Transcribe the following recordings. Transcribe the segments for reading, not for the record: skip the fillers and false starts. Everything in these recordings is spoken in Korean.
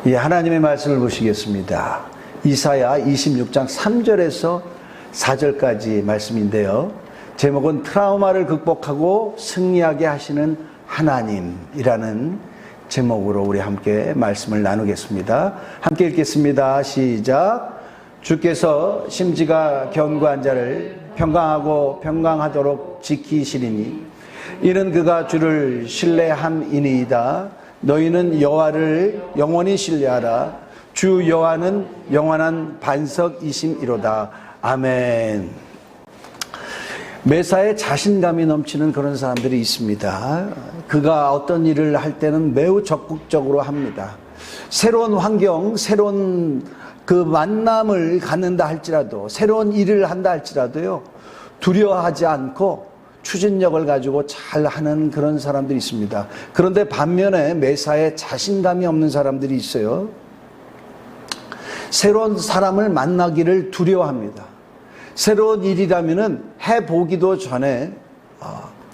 예, 하나님의 말씀을 보시겠습니다. 이사야 26장 3절에서 4절까지 말씀인데요. 제목은 트라우마를 극복하고 승리하게 하시는 하나님이라는 제목으로 우리 함께 말씀을 나누겠습니다. 함께 읽겠습니다. 시작. 주께서 심지가 견고한 자를 평강하고 평강하도록 지키시리니 이는 그가 주를 신뢰함이니이다. 너희는 여호와를 영원히 신뢰하라. 주 여호와는 영원한 반석이심이로다. 아멘. 매사에 자신감이 넘치는 그런 사람들이 있습니다. 그가 어떤 일을 할 때는 매우 적극적으로 합니다. 새로운 환경, 새로운 그 만남을 갖는다 할지라도, 새로운 일을 한다 할지라도요, 두려워하지 않고 추진력을 가지고 잘하는 그런 사람들이 있습니다. 그런데 반면에 매사에 자신감이 없는 사람들이 있어요. 새로운 사람을 만나기를 두려워합니다. 새로운 일이라면은 해보기도 전에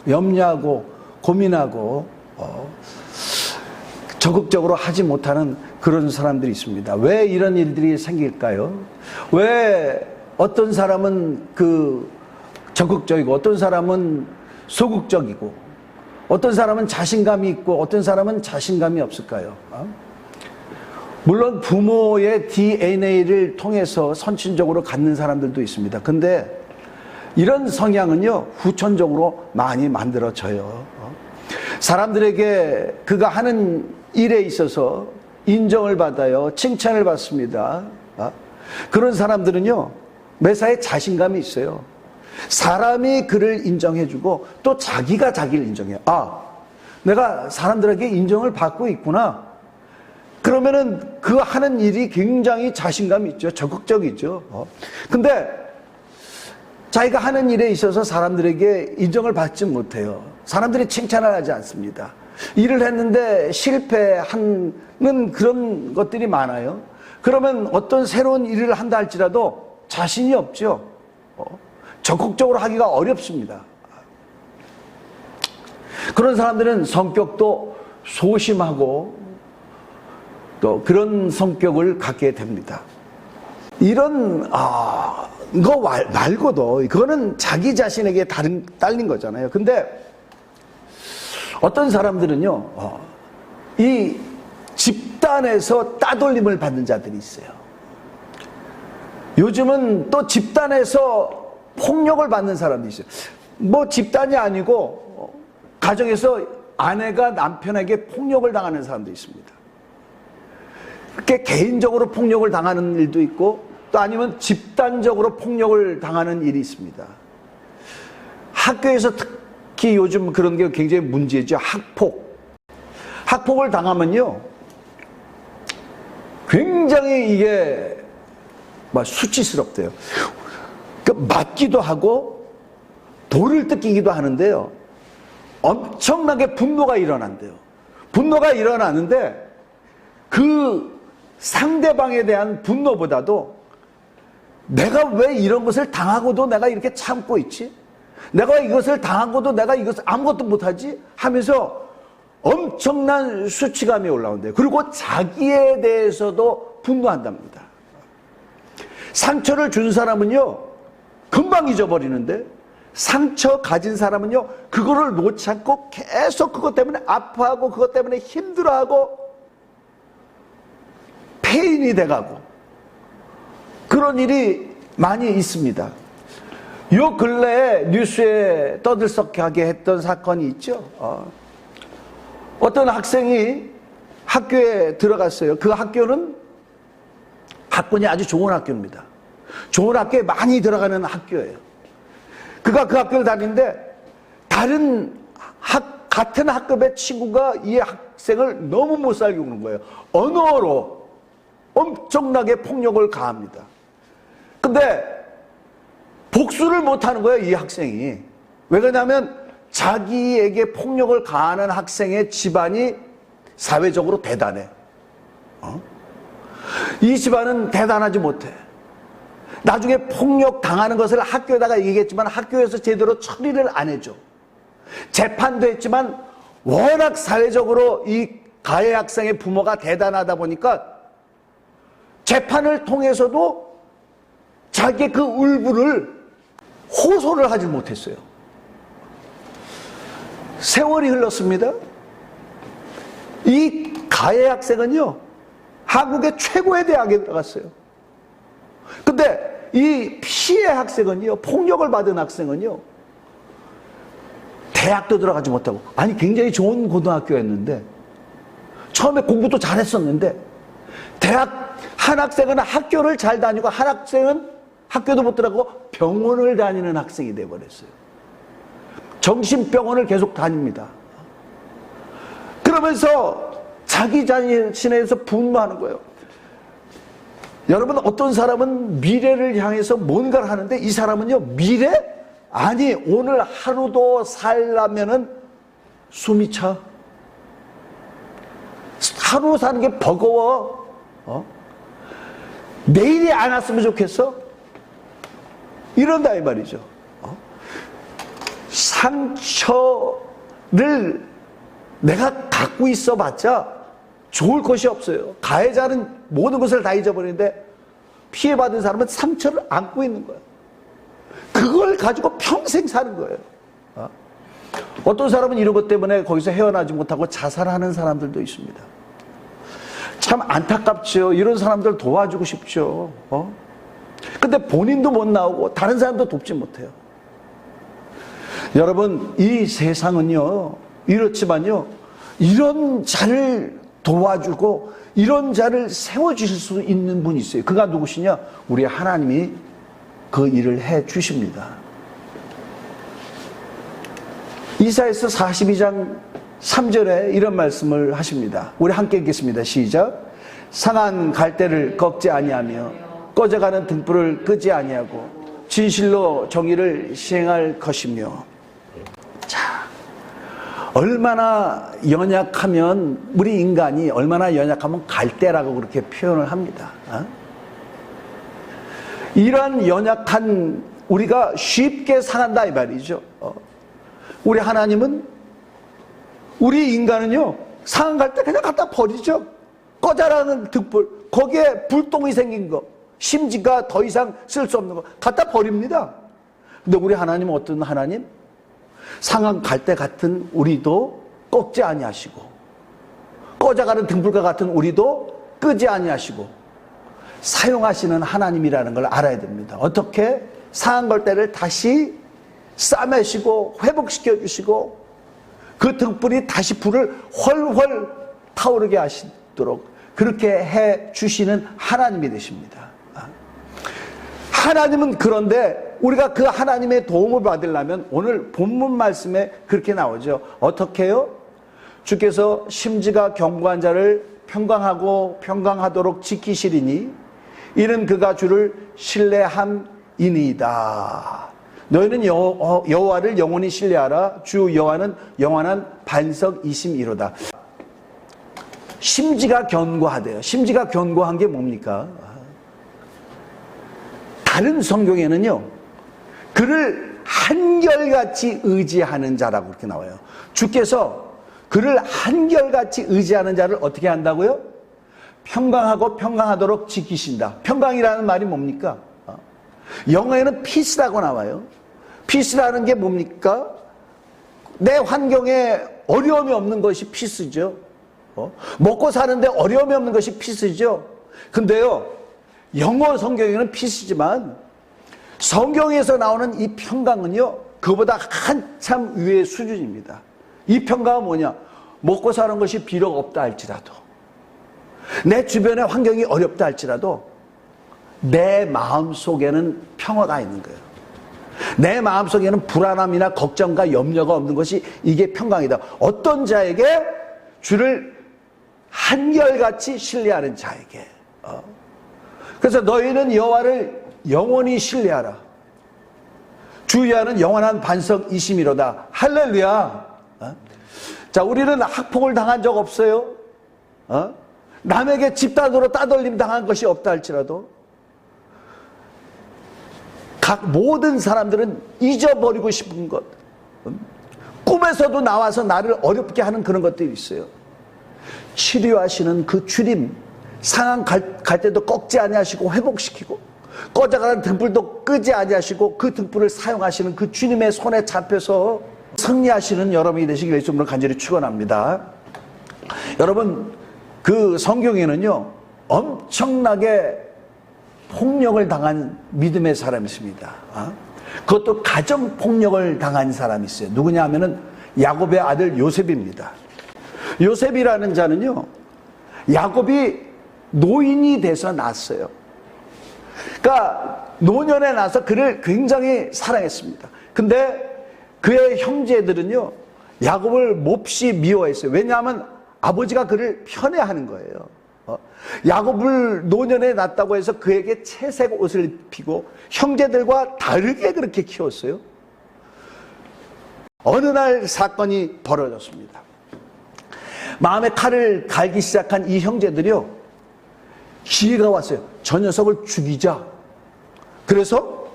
염려하고 고민하고 적극적으로 하지 못하는 그런 사람들이 있습니다. 왜 이런 일들이 생길까요? 왜 어떤 사람은 적극적이고 어떤 사람은 소극적이고 어떤 사람은 자신감이 있고 어떤 사람은 자신감이 없을까요? 물론 부모의 DNA를 통해서 선천적으로 갖는 사람들도 있습니다. 근데 이런 성향은요, 후천적으로 많이 만들어져요. 사람들에게 그가 하는 일에 있어서 인정을 받아요. 칭찬을 받습니다. 그런 사람들은요, 매사에 자신감이 있어요. 사람이 그를 인정해주고 또 자기가 자기를 인정해요. 내가 사람들에게 인정을 받고 있구나. 그러면은 그 하는 일이 굉장히 자신감이 있죠. 적극적이죠. 근데 자기가 하는 일에 있어서 사람들에게 인정을 받지 못해요. 사람들이 칭찬을 하지 않습니다. 일을 했는데 실패하는 그런 것들이 많아요. 그러면 어떤 새로운 일을 한다 할지라도 자신이 없죠. 적극적으로 하기가 어렵습니다. 그런 사람들은 성격도 소심하고 또 그런 성격을 갖게 됩니다. 이런 거 말고도 그거는 자기 자신에게 딸린 거잖아요. 근데 어떤 사람들은요, 이 집단에서 따돌림을 받는 자들이 있어요. 요즘은 또 집단에서 폭력을 받는 사람도 있어요. 뭐 집단이 아니고 가정에서 아내가 남편에게 폭력을 당하는 사람도 있습니다. 그렇게 개인적으로 폭력을 당하는 일도 있고 또 아니면 집단적으로 폭력을 당하는 일이 있습니다. 학교에서 특히 요즘 그런 게 굉장히 문제죠. 학폭을 당하면요, 굉장히 이게 수치스럽대요. 맞기도 하고 돌을 뜯기기도 하는데요, 엄청나게 분노가 일어난대요. 분노가 일어나는데 그 상대방에 대한 분노보다도 내가 왜 이런 것을 당하고도 내가 이렇게 참고 있지? 내가 이것을 당하고도 내가 이것을 아무것도 못하지? 하면서 엄청난 수치감이 올라온대요. 그리고 자기에 대해서도 분노한답니다. 상처를 준 사람은요, 금방 잊어버리는데 상처 가진 사람은요, 그거를 못 참고 계속 그것 때문에 아파하고 그것 때문에 힘들어하고 폐인이 돼가고 그런 일이 많이 있습니다. 요 근래에 뉴스에 떠들썩하게 했던 사건이 있죠. 어떤 학생이 학교에 들어갔어요. 그 학교는 학군이 아주 좋은 학교입니다. 좋은 학교에 많이 들어가는 학교예요. 그가 그 학교를 다니는데 같은 학급의 친구가 이 학생을 너무 못 살게 구는 거예요. 언어로 엄청나게 폭력을 가합니다. 근데 복수를 못하는 거예요, 이 학생이. 왜 그러냐면 자기에게 폭력을 가하는 학생의 집안이 사회적으로 대단해. 이 집안은 대단하지 못해. 나중에 폭력 당하는 것을 학교에다가 얘기했지만 학교에서 제대로 처리를 안 해줘. 재판도 했지만 워낙 사회적으로 이 가해 학생의 부모가 대단하다 보니까 재판을 통해서도 자기의 그 울분을 호소를 하지 못했어요. 세월이 흘렀습니다. 이 가해 학생은요, 한국의 최고의 대학에 들어갔어요. 근데 이 피해 학생은요, 폭력을 받은 학생은요, 대학도 들어가지 못하고, 아니 굉장히 좋은 고등학교였는데, 처음에 공부도 잘했었는데, 대학 한 학생은 학교를 잘 다니고 한 학생은 학교도 못 들어가고 병원을 다니는 학생이 돼버렸어요. 정신병원을 계속 다닙니다. 그러면서 자기 자신에 대해서 분노하는 거예요. 여러분, 어떤 사람은 미래를 향해서 뭔가를 하는데 이 사람은요, 미래? 아니, 오늘 하루도 살려면은 숨이 차. 하루 사는 게 버거워. 내일이 안 왔으면 좋겠어. 이런다 이 말이죠. 상처를 내가 갖고 있어 봤자 좋을 것이 없어요. 가해자는 모든 것을 다 잊어버리는데 피해받은 사람은 상처를 안고 있는 거예요. 그걸 가지고 평생 사는 거예요. 어떤 사람은 이런 것 때문에 거기서 헤어나지 못하고 자살하는 사람들도 있습니다. 참 안타깝죠. 이런 사람들 도와주고 싶죠. 근데 본인도 못 나오고 다른 사람도 돕지 못해요. 여러분, 이 세상은요, 이렇지만요, 이런 자를 도와주고 이런 자를 세워주실 수 있는 분이 있어요. 그가 누구시냐? 우리 하나님이 그 일을 해 주십니다. 이사야서 42장 3절에 이런 말씀을 하십니다. 우리 함께 읽겠습니다. 시작. 상한 갈대를 꺾지 아니하며 꺼져가는 등불을 끄지 아니하고 진실로 정의를 시행할 것이며. 자, 얼마나 연약하면, 우리 인간이 얼마나 연약하면 갈대라고 그렇게 표현을 합니다. 이러한 연약한 우리가 쉽게 상한다 이 말이죠. 우리 하나님은, 우리 인간은요, 상한 갈대 그냥 갖다 버리죠. 꺼자라는 등불, 거기에 불똥이 생긴 거, 심지가 더 이상 쓸 수 없는 거 갖다 버립니다. 근데 우리 하나님은 어떤 하나님? 상한 갈대 같은 우리도 꺾지 아니하시고, 꺼져가는 등불과 같은 우리도 끄지 아니하시고 사용하시는 하나님이라는 걸 알아야 됩니다. 어떻게? 상한 갈대를 다시 싸매시고 회복시켜 주시고 그 등불이 다시 불을 훨훨 타오르게 하시도록 그렇게 해 주시는 하나님이 되십니다. 하나님은, 그런데 우리가 그 하나님의 도움을 받으려면 오늘 본문 말씀에 그렇게 나오죠. 어떻게 해요? 주께서 심지가 견고한 자를 평강하고 평강하도록 지키시리니 이는 그가 주를 신뢰함이니이다. 너희는 여호와를 영원히 신뢰하라. 주 여호와는 영원한 반석이심이로다. 심지가 견고하대요. 심지가 견고한 게 뭡니까? 다른 성경에는요, 그를 한결같이 의지하는 자라고 그렇게 나와요. 주께서 그를 한결같이 의지하는 자를 어떻게 한다고요? 평강하고 평강하도록 지키신다. 평강이라는 말이 뭡니까? 영어에는 peace라고 나와요. peace라는 게 뭡니까? 내 환경에 어려움이 없는 것이 peace죠. 먹고 사는데 어려움이 없는 것이 peace죠. 근데요, 영어 성경에는 peace지만 성경에서 나오는 이 평강은요, 그보다 한참 위의 수준입니다. 이 평강은 뭐냐? 먹고 사는 것이 비록 없다 할지라도, 내 주변의 환경이 어렵다 할지라도 내 마음속에는 평화가 있는 거예요. 내 마음속에는 불안함이나 걱정과 염려가 없는 것이, 이게 평강이다. 어떤 자에게? 주를 한결같이 신뢰하는 자에게. 그래서 너희는 여호와를 영원히 신뢰하라. 주 여호와는 영원한 반석이심이로다. 할렐루야. 자, 우리는 학폭을 당한 적 없어요. 남에게 집단으로 따돌림 당한 것이 없다 할지라도 각 모든 사람들은 잊어버리고 싶은 것, 꿈에서도 나와서 나를 어렵게 하는 그런 것들이 있어요. 치료하시는 그 주님, 상한 갈 때도 꺾지 아니하시고 회복시키고 꺼져가는 등불도 끄지 아니하시고 그 등불을 사용하시는 그 주님의 손에 잡혀서 승리하시는 여러분이 되시길 예수님으로 간절히 축원합니다. 여러분, 그 성경에는요 엄청나게 폭력을 당한 믿음의 사람이 있습니다. 그것도 가정 폭력을 당한 사람이 있어요. 누구냐 하면은 야곱의 아들 요셉입니다. 요셉이라는 자는요 야곱이 노인이 돼서 낳았어요. 그러니까 노년에 나서 그를 굉장히 사랑했습니다. 근데 그의 형제들은요 야곱을 몹시 미워했어요. 왜냐하면 아버지가 그를 편애하는 거예요. 야곱을 노년에 낳았다고 해서 그에게 채색 옷을 입히고 형제들과 다르게 그렇게 키웠어요. 어느 날 사건이 벌어졌습니다. 마음에 칼을 갈기 시작한 이 형제들이요 기회가 왔어요. 저 녀석을 죽이자. 그래서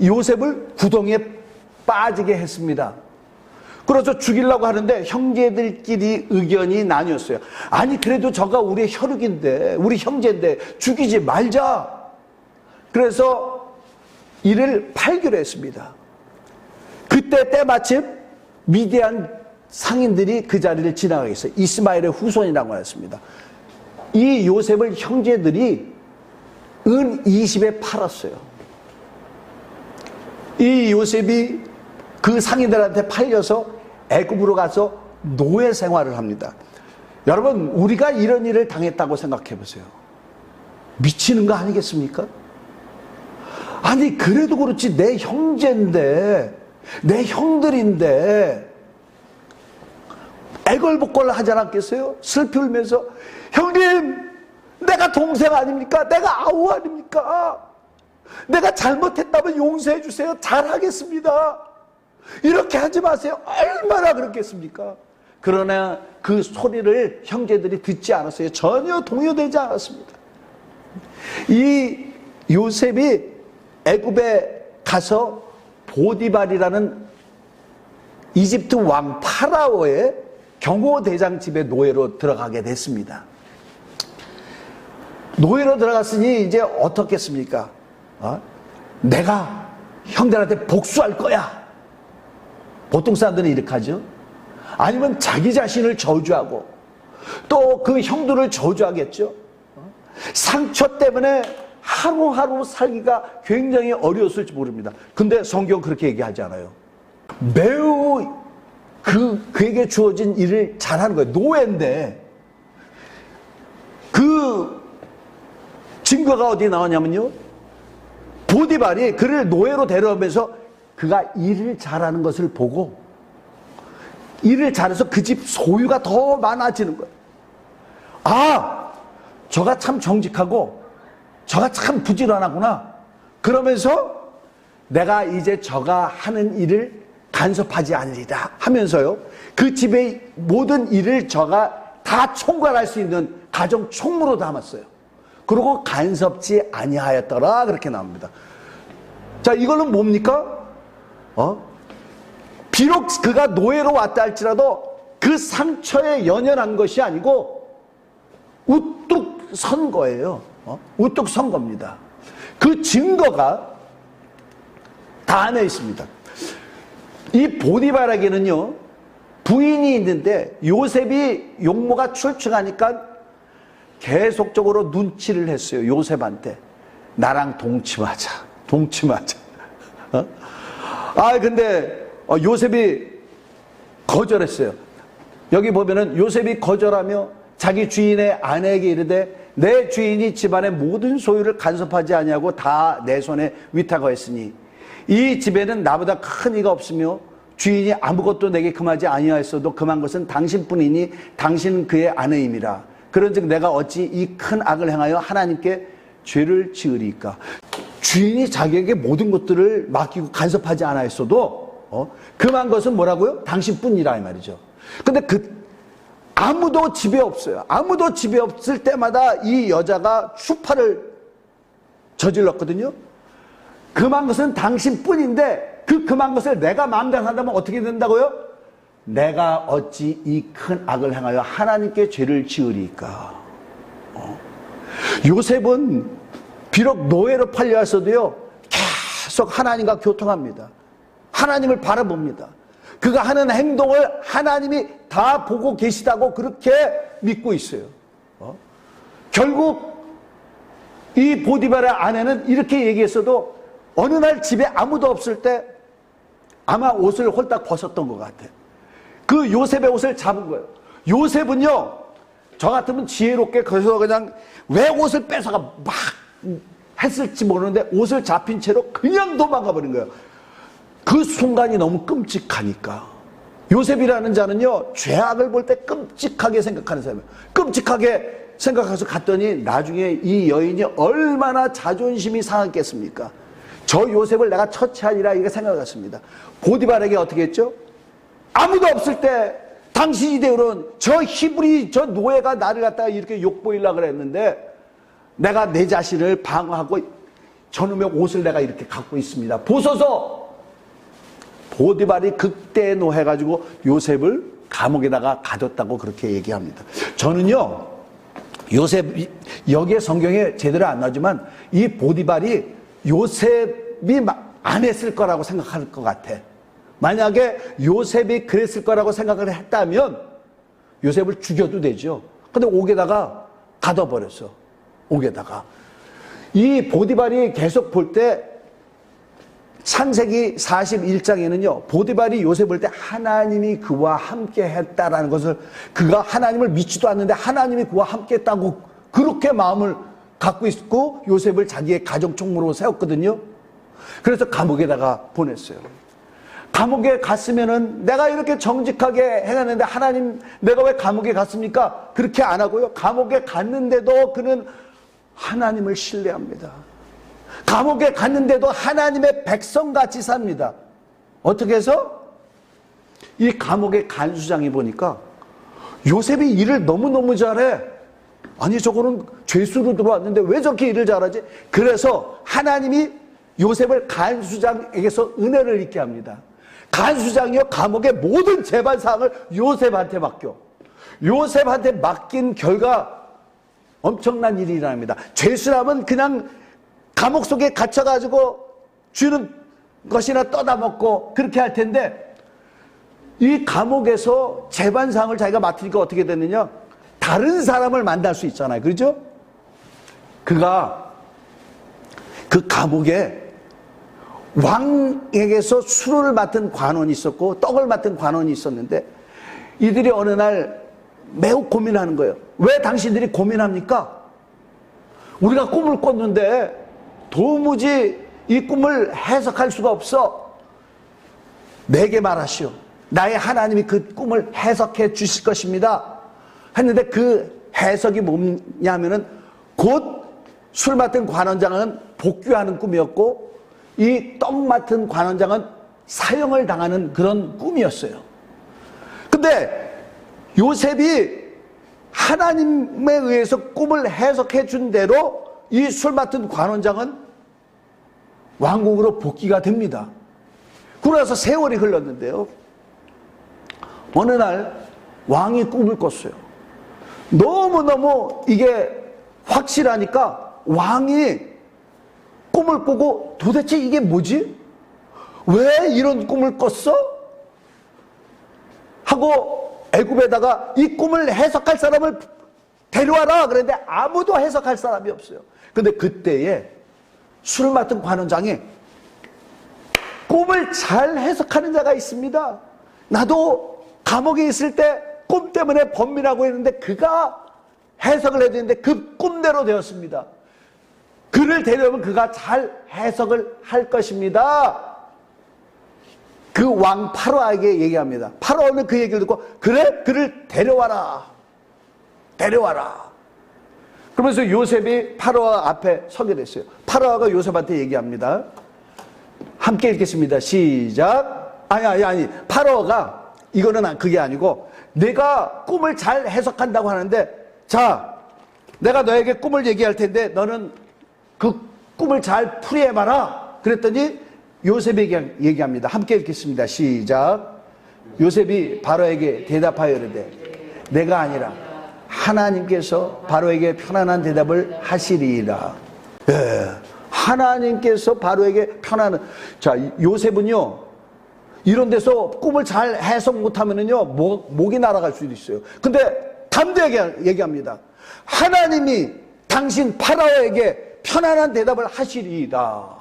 요셉을 구덩이에 빠지게 했습니다. 그래서 죽이려고 하는데 형제들끼리 의견이 나뉘었어요. 아니 그래도 저가 우리의 혈육인데 우리 형제인데 죽이지 말자. 그래서 이를 팔기로 했습니다. 그때 때마침 미디안 상인들이 그 자리를 지나가게 했어요. 이스마엘의 후손이라고 하였습니다. 이 요셉을 형제들이 은 20에 팔았어요. 이 요셉이 그 상인들한테 팔려서 애굽으로 가서 노예 생활을 합니다. 여러분, 우리가 이런 일을 당했다고 생각해 보세요. 미치는 거 아니겠습니까? 아니 그래도 그렇지 내 형제인데 내 형들인데 애걸복걸 하지 않았겠어요? 슬피 울면서 형님 내가 동생 아닙니까? 내가 아우 아닙니까? 내가 잘못했다면 용서해 주세요. 잘하겠습니다. 이렇게 하지 마세요. 얼마나 그렇겠습니까? 그러나 그 소리를 형제들이 듣지 않았어요. 전혀 동요되지 않았습니다. 이 요셉이 애굽에 가서 보디발이라는 이집트 왕 파라오의 경호대장 집에 노예로 들어가게 됐습니다. 노예로 들어갔으니 이제 어떻겠습니까? 내가 형들한테 복수할 거야. 보통 사람들은 이렇게 하죠. 아니면 자기 자신을 저주하고 또 그 형들을 저주하겠죠. 상처 때문에 하루하루 살기가 굉장히 어려웠을지 모릅니다. 근데 성경 그렇게 얘기하지 않아요. 매우 그에게 주어진 일을 잘하는 거예요. 노예인데 그 증거가 어디 나오냐면요. 보디발이 그를 노예로 데려오면서 그가 일을 잘하는 것을 보고 일을 잘해서 그 집 소유가 더 많아지는 거예요. 아, 저가 참 정직하고 저가 참 부지런하구나. 그러면서 내가 이제 저가 하는 일을 간섭하지 않으리라 하면서요. 그 집의 모든 일을 저가 다 총괄할 수 있는 가정 총무로 담았어요. 그리고 간섭지 아니하였더라 그렇게 나옵니다. 자, 이거는 뭡니까? 비록 그가 노예로 왔다 할지라도 그 상처에 연연한 것이 아니고 우뚝 선 거예요. 우뚝 선 겁니다. 그 증거가 다음에 있습니다. 이 보디발에게는요 부인이 있는데 요셉이 용모가 출중하니까 계속적으로 눈치를 했어요. 요셉한테 나랑 동침하자. 근데 요셉이 거절했어요. 여기 보면은 요셉이 거절하며 자기 주인의 아내에게 이르되 내 주인이 집안의 모든 소유를 간섭하지 아니하고 다 내 손에 위탁하였으니 이 집에는 나보다 큰 이가 없으며 주인이 아무것도 내게 금하지 아니하였어도 금한 것은 당신뿐이니 당신은 그의 아내임이라. 그런즉 내가 어찌 이 큰 악을 행하여 하나님께 죄를 지으리까. 주인이 자기에게 모든 것들을 맡기고 간섭하지 않았어도 금한 것은 뭐라고요? 당신뿐이라 이 말이죠. 근데 아무도 집에 없어요. 아무도 집에 없을 때마다 이 여자가 추파를 저질렀거든요. 금한 것은 당신뿐인데 그 금한 것을 내가 마음대로 한다면 어떻게 된다고요? 내가 어찌 이 큰 악을 행하여 하나님께 죄를 지으리까. 요셉은 비록 노예로 팔려왔어도요, 계속 하나님과 교통합니다. 하나님을 바라봅니다. 그가 하는 행동을 하나님이 다 보고 계시다고 그렇게 믿고 있어요. 결국 이 보디발의 아내는 이렇게 얘기했어도 어느 날 집에 아무도 없을 때 아마 옷을 홀딱 벗었던 것 같아요. 그 요셉의 옷을 잡은 거예요. 요셉은요, 저 같으면 지혜롭게 거기서 그냥 왜 옷을 뺏어가 막 했을지 모르는데 옷을 잡힌 채로 그냥 도망가 버린 거예요. 그 순간이 너무 끔찍하니까. 요셉이라는 자는요, 죄악을 볼 때 끔찍하게 생각하는 사람이에요. 끔찍하게 생각해서 갔더니 나중에 이 여인이 얼마나 자존심이 상했겠습니까? 저 요셉을 내가 처치하리라 이렇게 생각했습니다. 보디발에게 어떻게 했죠? 아무도 없을 때 당신 이대로는 저 히브리 저 노예가 나를 갖다가 이렇게 욕보이려고 그랬는데 내가 내 자신을 방어하고 저놈의 옷을 내가 이렇게 갖고 있습니다. 보소서. 보디발이 극대노해가지고 요셉을 감옥에다가 가뒀다고 그렇게 얘기합니다. 저는요, 요셉, 여기에 성경에 제대로 안 나오지만 이 보디발이 요셉이 안 했을 거라고 생각할 것 같아. 만약에 요셉이 그랬을 거라고 생각을 했다면 요셉을 죽여도 되죠. 근데 옥에다가 가둬버렸어. 옥에다가. 이 보디발이 계속 볼 때 창세기 41장에는요, 보디발이 요셉을 볼 때 하나님이 그와 함께 했다라는 것을, 그가 하나님을 믿지도 않는데 하나님이 그와 함께 했다고 그렇게 마음을 갖고 있고 요셉을 자기의 가정총무로 세웠거든요. 그래서 감옥에다가 보냈어요. 감옥에 갔으면은 내가 이렇게 정직하게 해놨는데 하나님 내가 왜 감옥에 갔습니까? 그렇게 안 하고요. 감옥에 갔는데도 그는 하나님을 신뢰합니다. 감옥에 갔는데도 하나님의 백성같이 삽니다. 어떻게 해서? 이 감옥의 간수장이 보니까 요셉이 일을 너무너무 잘해. 아니 저거는 죄수로 들어왔는데 왜 저렇게 일을 잘하지? 그래서 하나님이 요셉을 간수장에게서 은혜를 입게 합니다. 간수장이요, 감옥의 모든 재반사항을 요셉한테 맡겨. 요셉한테 맡긴 결과 엄청난 일이 일어납니다. 죄수라면 그냥 감옥 속에 갇혀가지고 주는 것이나 떠다먹고 그렇게 할 텐데 이 감옥에서 재반사항을 자기가 맡으니까 어떻게 됐느냐? 다른 사람을 만날 수 있잖아요. 그렇죠? 그가 그 감옥에 왕에게서 술을 맡은 관원이 있었고 떡을 맡은 관원이 있었는데 이들이 어느 날 매우 고민하는 거예요. 왜 당신들이 고민합니까? 우리가 꿈을 꿨는데 도무지 이 꿈을 해석할 수가 없어. 내게 말하시오. 나의 하나님이 그 꿈을 해석해 주실 것입니다. 했는데 그 해석이 뭐냐면은 곧 술 맡은 관원장은 복귀하는 꿈이었고 이 떡 맡은 관원장은 사형을 당하는 그런 꿈이었어요. 근데 요셉이 하나님에 의해서 꿈을 해석해 준 대로 이 술 맡은 관원장은 왕궁으로 복귀가 됩니다. 그러고 나서 세월이 흘렀는데요. 어느 날 왕이 꿈을 꿨어요. 너무너무 이게 확실하니까 왕이 꿈을 꾸고 도대체 이게 뭐지? 왜 이런 꿈을 꿨어? 하고 애굽에다가 이 꿈을 해석할 사람을 데려와라. 그런데 아무도 해석할 사람이 없어요. 근데 그때에 술 맡은 관원장이 꿈을 잘 해석하는 자가 있습니다. 나도 감옥에 있을 때 꿈 때문에 번민하고 있는데 그가 해석을 해주는데 그 꿈대로 되었습니다. 그를 데려오면 그가 잘 해석을 할 것입니다. 그 왕 파로에게 얘기합니다. 파로는 그 얘기를 듣고 그래? 그를 데려와라. 데려와라. 그러면서 요셉이 파로 앞에 서게 됐어요. 파로가 요셉한테 얘기합니다. 함께 읽겠습니다. 시작. 아니. 파로가 이거는 그게 아니고 내가 꿈을 잘 해석한다고 하는데 자, 내가 너에게 꿈을 얘기할 텐데 너는 그 꿈을 잘 풀이해봐라. 그랬더니 요셉이 얘기합니다. 함께 읽겠습니다. 시작. 요셉이 바로에게 대답하여 이르되 내가 아니라 하나님께서 바로에게 편안한 대답을 하시리이다. 예, 하나님께서 바로에게 편안한. 자, 요셉은요 이런 데서 꿈을 잘 해석 못하면은요 목이 날아갈 수도 있어요. 근데 담대하게 얘기합니다. 하나님이 당신 파라오에게 편안한 대답을 하시리이다.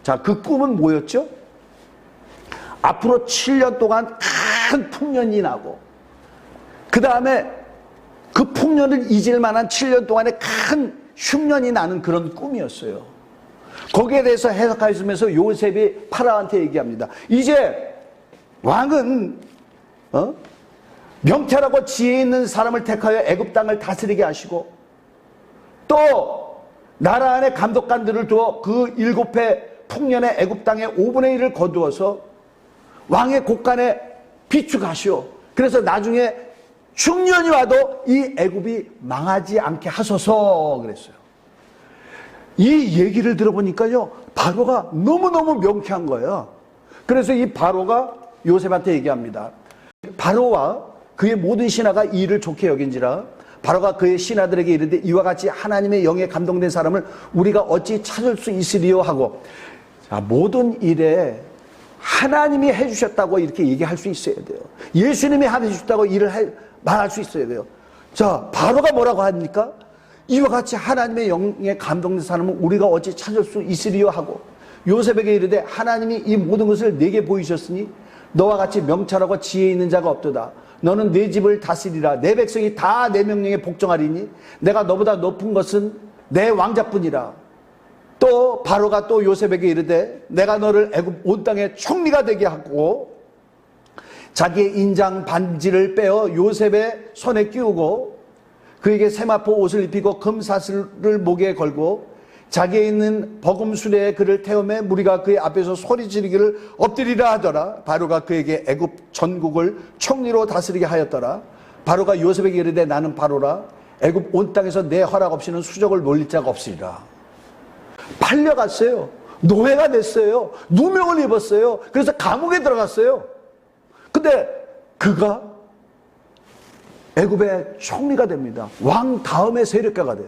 자, 그 꿈은 뭐였죠? 앞으로 7년 동안 큰 풍년이 나고, 그 다음에 그 풍년을 잊을 만한 7년 동안에 큰 흉년이 나는 그런 꿈이었어요. 거기에 대해서 해석하시면서 요셉이 파라오한테 얘기합니다. 이제 왕은 명철하고 지혜 있는 사람을 택하여 애굽 땅을 다스리게 하시고, 또 나라 안에 감독관들을 두어 그 7해 풍년의 애굽 땅의 5분의 1을 거두어서 왕의 곳간에 비축하시오. 그래서 나중에 흉년이 와도 이 애굽이 망하지 않게 하소서 그랬어요. 이 얘기를 들어보니까요 바로가 너무너무 명쾌한 거예요. 그래서 이 바로가 요셉한테 얘기합니다. 바로와 그의 모든 신하가 이 일을 좋게 여긴지라 바로가 그의 신하들에게 이르되 이와 같이 하나님의 영에 감동된 사람을 우리가 어찌 찾을 수 있으리요 하고. 자, 모든 일에 하나님이 해주셨다고 이렇게 얘기할 수 있어야 돼요. 예수님이 해주셨다고 말할 수 있어야 돼요. 자, 바로가 뭐라고 합니까? 이와 같이 하나님의 영에 감동된 사람은 우리가 어찌 찾을 수 있으리요 하고, 요셉에게 이르되 하나님이 이 모든 것을 내게 보이셨으니 너와 같이 명철하고 지혜 있는 자가 없도다. 너는 내 집을 다스리라. 내 백성이 다 내 명령에 복종하리니 내가 너보다 높은 것은 내 왕자뿐이라. 또 바로가 또 요셉에게 이르되 내가 너를 애굽 온 땅의 총리가 되게 하고, 자기의 인장 반지를 빼어 요셉의 손에 끼우고 그에게 세마포 옷을 입히고 금사슬을 목에 걸고 자기에 있는 버금 수레에 그를 태우매 무리가 그의 앞에서 소리 지르기를 엎드리라 하더라. 바로가 그에게 애굽 전국을 총리로 다스리게 하였더라. 바로가 요셉에게 이르되 나는 바로라. 애굽 온 땅에서 내 허락 없이는 수족을 놀릴 자가 없으리라. 팔려갔어요. 노예가 됐어요. 누명을 입었어요. 그래서 감옥에 들어갔어요. 근데 그가 애굽의 총리가 됩니다. 왕 다음의 세력가가 돼요.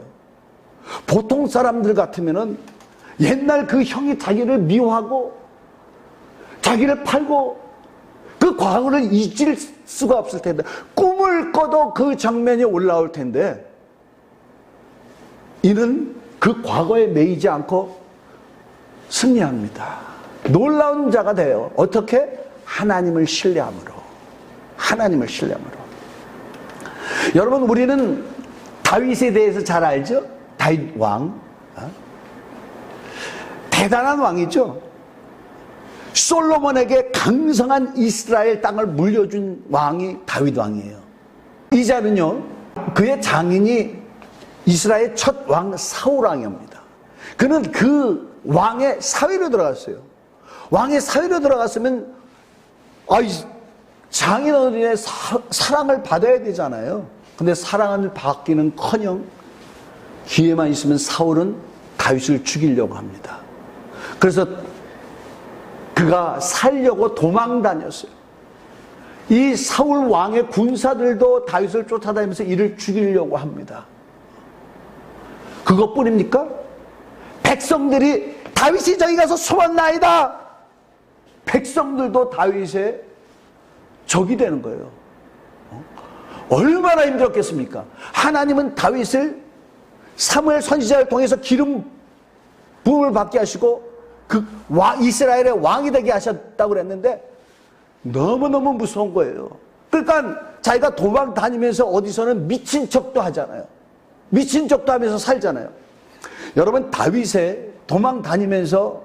보통 사람들 같으면은 옛날 그 형이 자기를 미워하고 자기를 팔고 그 과거를 잊을 수가 없을 텐데, 꿈을 꿔도 그 장면이 올라올 텐데, 이는 그 과거에 매이지 않고 승리합니다. 놀라운 자가 돼요. 어떻게? 하나님을 신뢰함으로. 하나님을 신뢰함으로. 여러분, 우리는 다윗에 대해서 잘 알죠? 다윗 왕. 대단한 왕이죠. 솔로몬에게 강성한 이스라엘 땅을 물려준 왕이 다윗 왕이에요. 이 자는요, 그의 장인이 이스라엘 첫 왕 사울 왕입니다. 그는 그 왕의 사위로 들어갔어요. 왕의 사위로 들어갔으면 장인 어른의 사랑을 받아야 되잖아요. 근데 사랑을 받기는커녕 기회만 있으면 사울은 다윗을 죽이려고 합니다. 그래서 그가 살려고 도망 다녔어요. 이 사울 왕의 군사들도 다윗을 쫓아다니면서 이를 죽이려고 합니다. 그것뿐입니까? 백성들이 다윗이 저기 가서 숨었나이다. 백성들도 다윗의 적이 되는 거예요. 얼마나 힘들었겠습니까? 하나님은 다윗을 사무엘 선지자를 통해서 기름 부음을 받게 하시고 이스라엘의 왕이 되게 하셨다고 그랬는데 너무너무 무서운 거예요. 그러니까 자기가 도망 다니면서 어디서는 미친 척도 하잖아요. 미친 척도 하면서 살잖아요. 여러분, 다윗의 도망 다니면서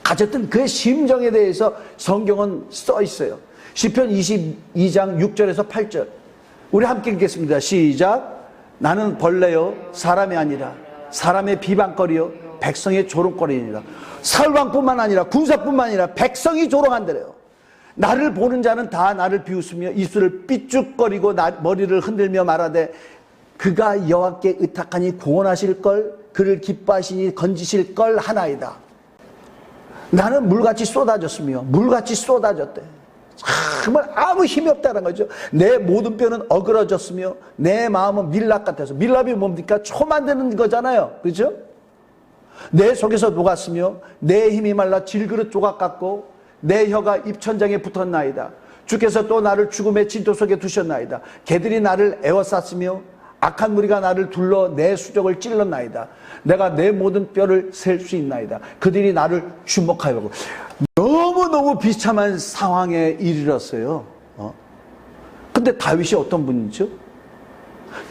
가졌던 그 심정에 대해서 성경은 써 있어요. 시편 22장 6절에서 8절. 우리 함께 읽겠습니다. 시작. 나는 벌레요 사람이 아니라 사람의 비방거리요 백성의 조롱거리니라. 사울왕뿐만 아니라 군사뿐만 아니라 백성이 조롱한대요. 나를 보는 자는 다 나를 비웃으며 입술을 삐죽거리고 머리를 흔들며 말하되 그가 여호와께 의탁하니 구원하실 걸, 그를 기뻐하시니 건지실 걸 하나이다. 나는 물같이 쏟아졌으며 물같이 쏟아졌대. 정말 아무 힘이 없다는 거죠. 내 모든 뼈는 어그러졌으며 내 마음은 밀랍 같아서. 밀랍이 뭡니까? 초 만드는 거잖아요. 그렇죠? 내 속에서 녹았으며 내 힘이 말라 질그릇 조각 같고 내 혀가 입천장에 붙었나이다. 주께서 또 나를 죽음의 진토 속에 두셨나이다. 개들이 나를 에워쌌으며 악한 무리가 나를 둘러 내 수족을 찔렀나이다. 내가 내 모든 뼈를 셀 수 있나이다. 그들이 나를 주목하여. 너무너무 비참한 상황에 이르렀어요. 근데 다윗이 어떤 분이죠?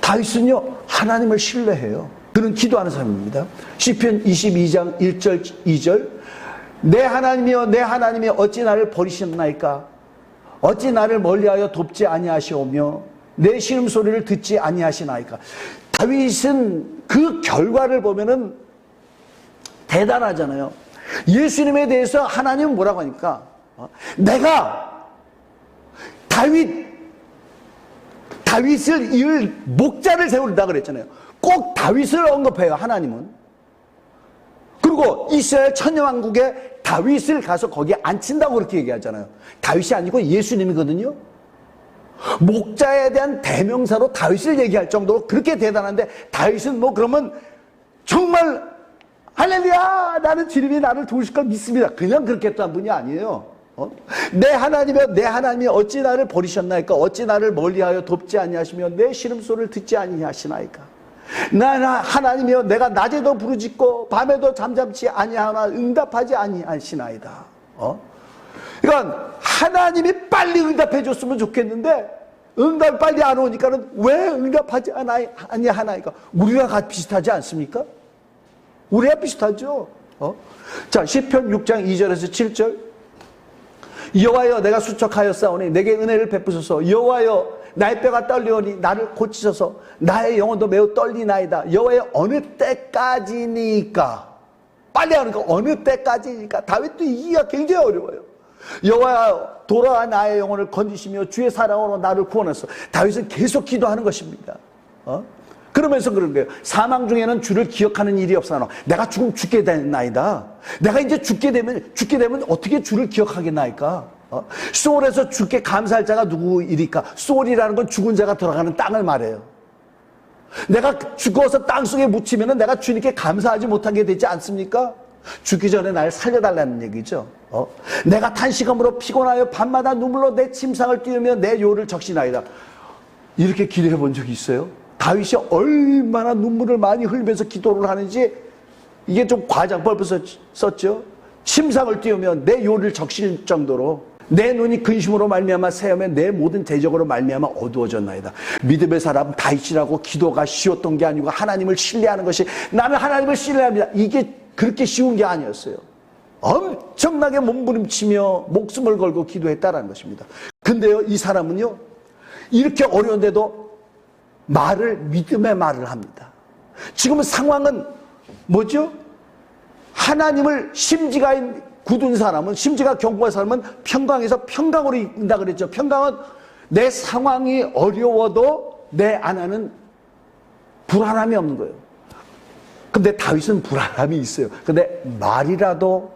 다윗은요, 하나님을 신뢰해요. 그는 기도하는 사람입니다. 시편 22장 1절 2절. 내 하나님이여 내 하나님이 어찌 나를 버리셨나이까? 어찌 나를 멀리하여 돕지 아니하시오며 내 신음소리를 듣지 아니하시나이까? 다윗은 그 결과를 보면은 대단하잖아요. 예수님에 대해서 하나님은 뭐라고 하니까 내가 다윗을 이을 목자를 세우리다 그랬잖아요. 꼭 다윗을 언급해요, 하나님은. 그리고 이스라엘 천년왕국에 다윗을 가서 거기에 앉힌다고 그렇게 얘기하잖아요. 다윗이 아니고 예수님이거든요. 목자에 대한 대명사로 다윗을 얘기할 정도로 그렇게 대단한데, 다윗은 뭐 그러면 정말 할렐루야 나는 주님이 나를 도우실 걸 믿습니다, 그냥 그렇게 했던 분이 아니에요. 내 하나님이여 내 하나님이 어찌 나를 버리셨나이까? 어찌 나를 멀리하여 돕지 아니하시며 내 신음소리를 듣지 아니하시나이까? 나 하나님이여 내가 낮에도 부르짖고 밤에도 잠잠치 아니하나 응답하지 아니하시나이다. 그러니까 하나님이 빨리 응답해 줬으면 좋겠는데 응답이 빨리 안 오니까는 왜 응답하지 아니하나이까? 우리가 비슷하지 않습니까? 우리가 비슷하죠. 자, 시편 6장 2절에서 7절. 여호와여 내가 수척하였사오니 내게 은혜를 베푸소서. 여호와여 나의 뼈가 떨리오니 나를 고치소서. 나의 영혼도 매우 떨리나이다. 여호와여 어느 때까지니까? 빨리 하니까 어느 때까지니까? 다윗도 이기가 굉장히 어려워요. 여호와여 돌아와 나의 영혼을 건지시며 주의 사랑으로 나를 구원하소서. 다윗은 계속 기도하는 것입니다. 그러면서 그런 거예요. 사망 중에는 주를 기억하는 일이 없사노. 내가 죽게 되나이다. 내가 이제 죽게 되면 어떻게 주를 기억하겠나이까? 수월에서 주께 감사할 자가 누구이리까? 수월이라는 건 죽은 자가 들어가는 땅을 말해요. 내가 죽어서 땅속에 묻히면 내가 주님께 감사하지 못하게 되지 않습니까? 죽기 전에 날 살려달라는 얘기죠. 내가 탄식함으로 피곤하여 밤마다 눈물로 내 침상을 띄우며 내 요를 적시나이다. 이렇게 기도해 본 적이 있어요? 다윗이 얼마나 눈물을 많이 흘리면서 기도를 하는지, 이게 좀 과장법을 썼죠. 침상을 띄우며 내 요를 적실 정도로 내 눈이 근심으로 말미암아 새하며 내 모든 대적으로 말미암아 어두워졌나이다. 믿음의 사람 다윗이라고 기도가 쉬웠던 게 아니고 하나님을 신뢰하는 것이, 나는 하나님을 신뢰합니다, 이게 그렇게 쉬운 게 아니었어요. 엄청나게 몸부림치며 목숨을 걸고 기도했다라는 것입니다. 근데요, 이 사람은요, 이렇게 어려운데도 믿음의 말을 합니다. 지금 상황은 뭐죠? 하나님을 심지가 굳은 사람은, 심지가 견고한 사람은 평강에서 평강으로 이끈다 그랬죠. 평강은 내 상황이 어려워도 내 안에는 불안함이 없는 거예요. 근데 다윗은 불안함이 있어요. 근데 말이라도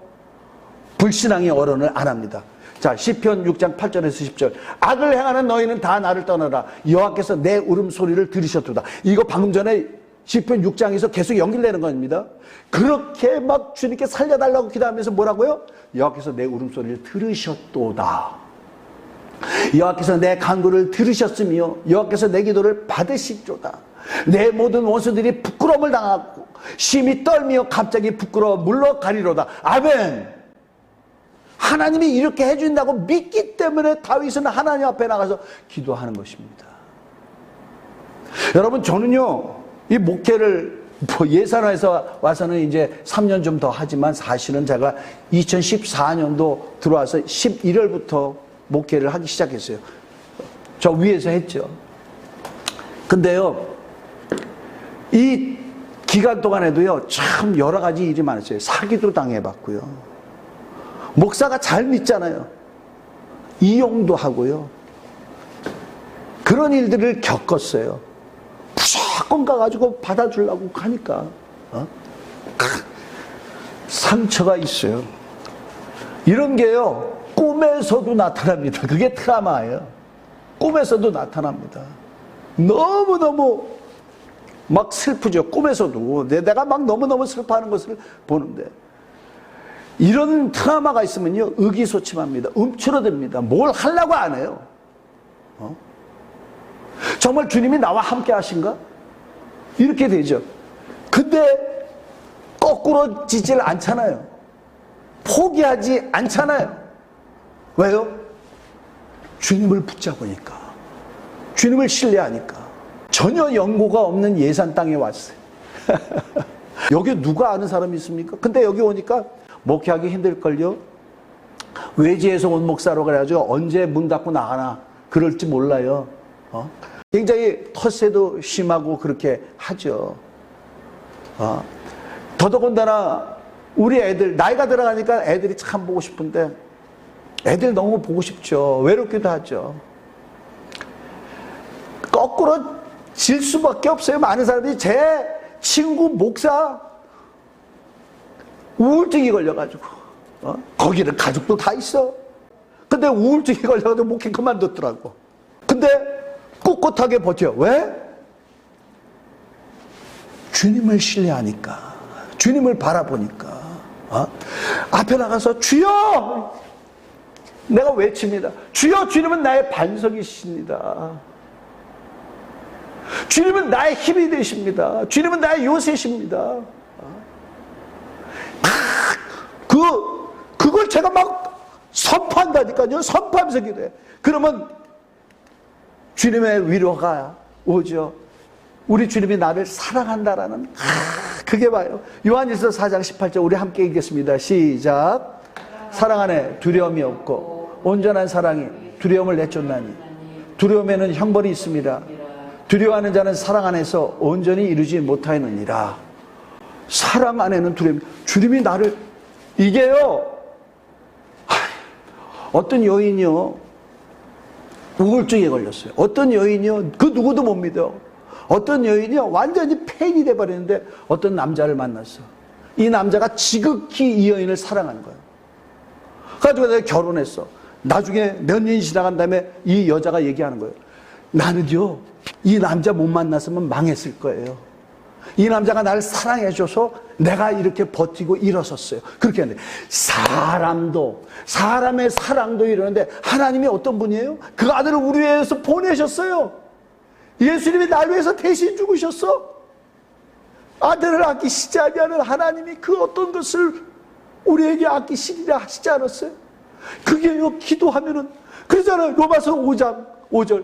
불신앙의 어른을 안 합니다. 자, 시편 6장 8절에서 10절. 악을 행하는 너희는 다 나를 떠나라. 여호와께서 내 울음소리를 들으셨도다. 이거 방금 전에 시편 6장에서 계속 연결되는 겁니다. 그렇게 막 주님께 살려달라고 기도하면서 뭐라고요? 여호와께서 내 울음소리를 들으셨도다. 여호와께서 내 간구를 들으셨으며 여호와께서 내 기도를 받으시도다. 내 모든 원수들이 부끄러움을 당하고 심히 떨며 갑자기 부끄러워 물러가리로다. 아멘. 하나님이 이렇게 해준다고 믿기 때문에 다윗은 하나님 앞에 나가서 기도하는 것입니다. 여러분, 저는요, 이 목회를 예산에서 와서는 이제 3년 좀 더 하지만, 사실은 제가 2014년도 들어와서 11월부터 목회를 하기 시작했어요. 저 위에서 했죠. 근데요, 이 기간 동안에도요, 참 여러 가지 일이 많았어요. 사기도 당해봤고요. 목사가 잘 믿잖아요. 이용도 하고요. 그런 일들을 겪었어요. 무조건 가가지고 받아주려고 하니까 상처가 있어요. 이런 게요, 꿈에서도 나타납니다. 그게 트라우마예요. 꿈에서도 나타납니다. 너무너무 막 슬프죠. 꿈에서도 내가 막 너무너무 슬퍼하는 것을 보는데, 이런 트라우마가 있으면요 의기소침합니다. 움츠러듭니다. 뭘 하려고 안 해요. 정말 주님이 나와 함께 하신가? 이렇게 되죠. 근데 거꾸로 지질 않잖아요. 포기하지 않잖아요. 왜요? 주님을 붙잡으니까, 주님을 신뢰하니까. 전혀 연고가 없는 예산 땅에 왔어요. 여기 누가 아는 사람이 있습니까? 근데 여기 오니까 목회하기 힘들걸요? 외지에서 온 목사로 그래가지고 언제 문 닫고 나가나 그럴지 몰라요. 굉장히 텃세도 심하고 그렇게 하죠. 더더군다나 우리 애들, 나이가 들어가니까 애들이 참 보고 싶은데, 애들 너무 보고 싶죠. 외롭기도 하죠. 거꾸로 질 수밖에 없어요. 많은 사람들이, 제 친구 목사 우울증이 걸려가지고, 거기는 가족도 다 있어. 근데 우울증이 걸려가지고 목회 그만뒀더라고. 근데 꿋꿋하게 버텨. 왜? 주님을 신뢰하니까, 주님을 바라보니까. 앞에 나가서 주여! 내가 외칩니다. 주여, 주님은 나의 반석이십니다. 주님은 나의 힘이 되십니다. 주님은 나의 요새십니다. 그걸 제가 막 선포한다니까요. 선포하면서 기도해. 그러면 주님의 위로가 오죠. 우리 주님이 나를 사랑한다라는, 그게 봐요. 요한일서 4장 18절 우리 함께 읽겠습니다. 시작. 사랑 안에 두려움이 없고 온전한 사랑이 두려움을 내쫓나니 두려움에는 형벌이 있습니다. 두려워하는 자는 사랑 안에서 온전히 이루지 못하느니라. 사랑 안에는 두려움. 주님이 나를, 이게요, 어떤 여인이요 우울증에 걸렸어요. 어떤 여인이요 그 누구도 못 믿어. 어떤 여인이요 완전히 폐인이 돼버리는데 어떤 남자를 만났어. 이 남자가 지극히 이 여인을 사랑하는 거예요. 그래가지고 내가 결혼했어. 나중에 몇 년이 지나간 다음에 이 여자가 얘기하는 거예요. 나는요 이 남자 못 만났으면 망했을 거예요. 이 남자가 나를 사랑해줘서 내가 이렇게 버티고 일어섰어요. 그렇게 하는데, 사람도, 사람의 사랑도 이러는데, 하나님이 어떤 분이에요? 그 아들을 우리 위해서 보내셨어요. 예수님이 날 위해서 대신 죽으셨어. 아들을 아끼시지 아니하는 하나님이 그 어떤 것을 우리에게 아끼시리라 하시지 않았어요? 그게요, 기도하면은, 그러잖아요. 로마서 5장 5절.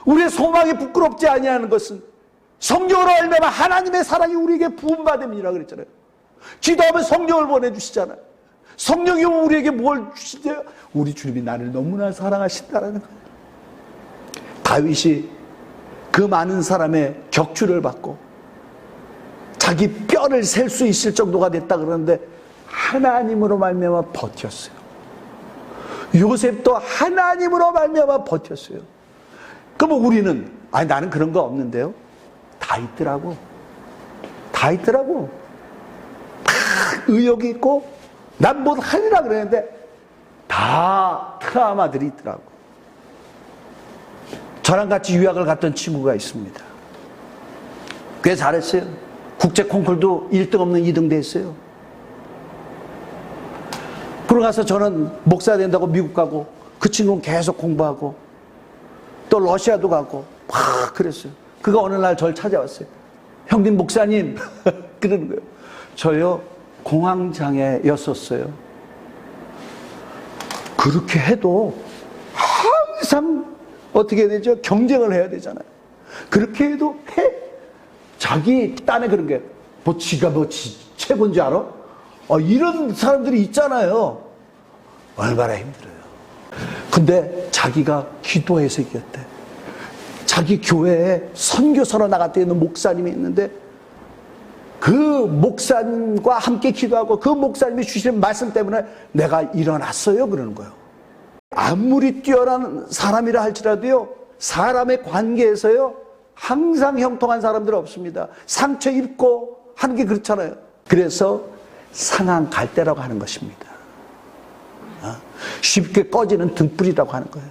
우리의 소망이 부끄럽지 아니하는 것은 성령으로 알면 하나님의 사랑이 우리에게 부음받음이라 그랬잖아요. 기도하면 성령을 보내주시잖아요. 성령이 우리에게 뭘 주시대요? 우리 주님이 나를 너무나 사랑하신다라는 거예요. 다윗이 그 많은 사람의 격추를 받고 자기 뼈를 셀 수 있을 정도가 됐다 그러는데 하나님으로 말미암아 버텼어요. 요셉도 하나님으로 말미암아 버텼어요. 그러면 우리는, 아니 나는 그런 거 없는데요. 다 있더라고. 다 있더라고. 다 의욕이 있고 난 뭐 하리라 그랬는데 다 트라우마들이 있더라고. 저랑 같이 유학을 갔던 친구가 있습니다. 꽤 잘했어요. 국제 콩쿨도 1등 없는 2등 됐어요. 그러고 가서 저는 목사 된다고 미국 가고, 그 친구는 계속 공부하고 또 러시아도 가고 막 그랬어요. 그가 어느 날 저를 찾아왔어요. 형님 목사님 그러는 거예요. 저요 공황장애였었어요. 그렇게 해도 항상 어떻게 되죠? 경쟁을 해야 되잖아요. 그렇게 해도 자기 딴에 그런 게 뭐 지가 뭐 최고인 줄 알아? 이런 사람들이 있잖아요. 얼마나 힘들어요. 근데 자기가 기도해서 이겼대. 자기 교회에 선교사로 나갔다 있는 목사님이 있는데 그 목사님과 함께 기도하고 그 목사님이 주시는 말씀 때문에 내가 일어났어요 그러는 거예요. 아무리 뛰어난 사람이라 할지라도요, 사람의 관계에서요 항상 형통한 사람들은 없습니다. 상처 입고 하는 게 그렇잖아요. 그래서 상한 갈대라고 하는 것입니다. 쉽게 꺼지는 등불이라고 하는 거예요.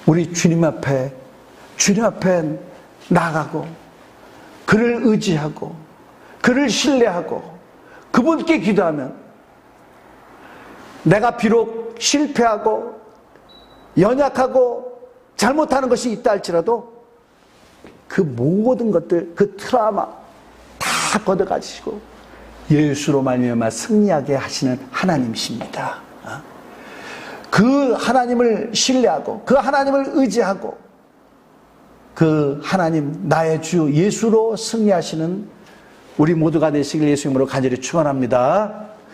우리 주님 앞에 나가고 그를 의지하고 그를 신뢰하고 그분께 기도하면 내가 비록 실패하고 연약하고 잘못하는 것이 있다 할지라도 그 모든 것들, 그 트라우마 다 걷어가지고 예수로 말미암아 승리하게 하시는 하나님이십니다. 그 하나님을 신뢰하고 그 하나님을 의지하고 그 하나님 나의 주 예수로 승리하시는 우리 모두가 되시길 예수 이름으로 간절히 축원합니다.